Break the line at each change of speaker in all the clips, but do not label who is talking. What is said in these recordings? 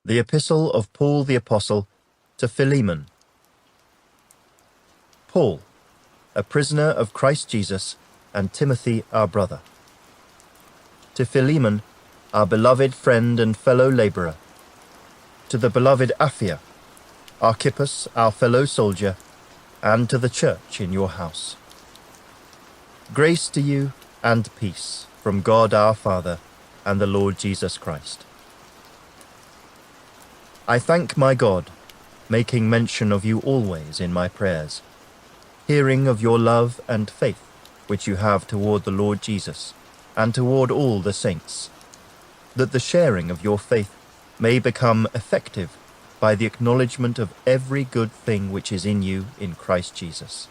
The Epistle of Paul the Apostle to Philemon. Paul, a prisoner of Christ Jesus, and Timothy our brother. To Philemon, our beloved friend and fellow labourer. To the beloved Apphia, Archippus, our fellow soldier, and to the church in your house. Grace to you and peace from God our Father and the Lord Jesus Christ. I thank my God, making mention of you always in my prayers, hearing of your love and faith which you have toward the Lord Jesus and toward all the saints, that the sharing of your faith may become effective by the acknowledgement of every good thing which is in you in Christ Jesus.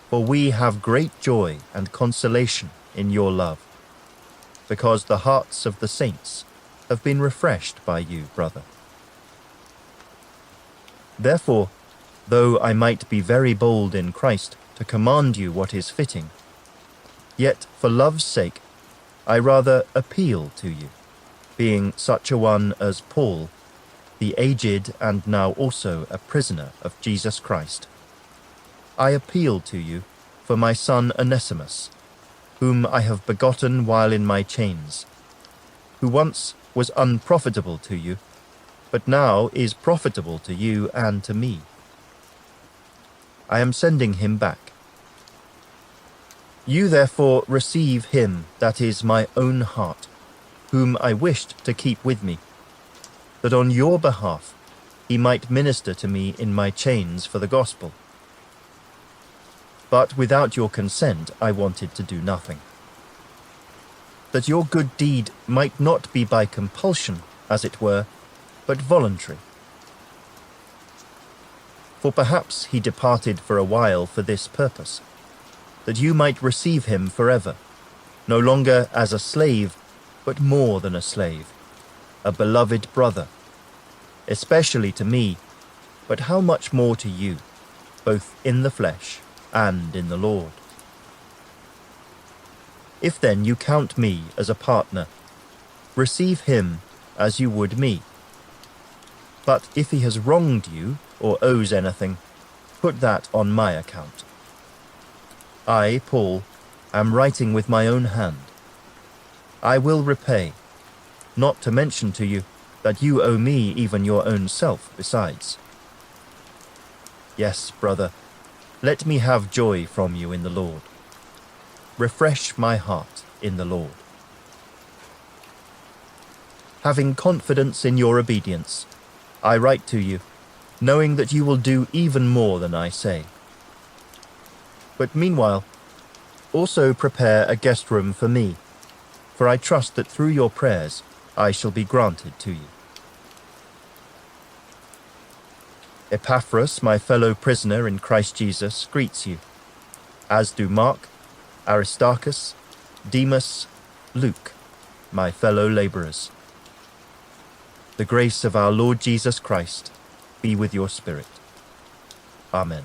For we have great joy and consolation in your love, because the hearts of the saints have been refreshed by you, brother. Therefore, though I might be very bold in Christ to command you what is fitting, yet for love's sake I rather appeal to you, being such a one as Paul, the aged and now also a prisoner of Jesus Christ. I appeal to you for my son Onesimus, whom I have begotten while in my chains, who once was unprofitable to you, but now is profitable to you and to me. I am sending him back. You therefore receive him that is my own heart, whom I wished to keep with me, that on your behalf he might minister to me in my chains for the gospel. But without your consent I wanted to do nothing, that your good deed might not be by compulsion, as it were, but voluntary. For perhaps he departed for a while for this purpose, that you might receive him forever, no longer as a slave, but more than a slave, a beloved brother, especially to me, but how much more to you, both in the flesh and in the Lord. If then you count me as a partner, receive him as you would me. But if he has wronged you or owes anything, put that on my account. I, Paul, am writing with my own hand. I will repay, not to mention to you that you owe me even your own self besides. Yes, brother, let me have joy from you in the Lord. Refresh my heart in the Lord. Having confidence in your obedience, I write to you, knowing that you will do even more than I say. But meanwhile, also prepare a guest room for me, for I trust that through your prayers I shall be granted to you. Epaphras, my fellow prisoner in Christ Jesus, greets you, as do Mark, Aristarchus, Demas, Luke, my fellow labourers. The grace of our Lord Jesus Christ be with your spirit. Amen.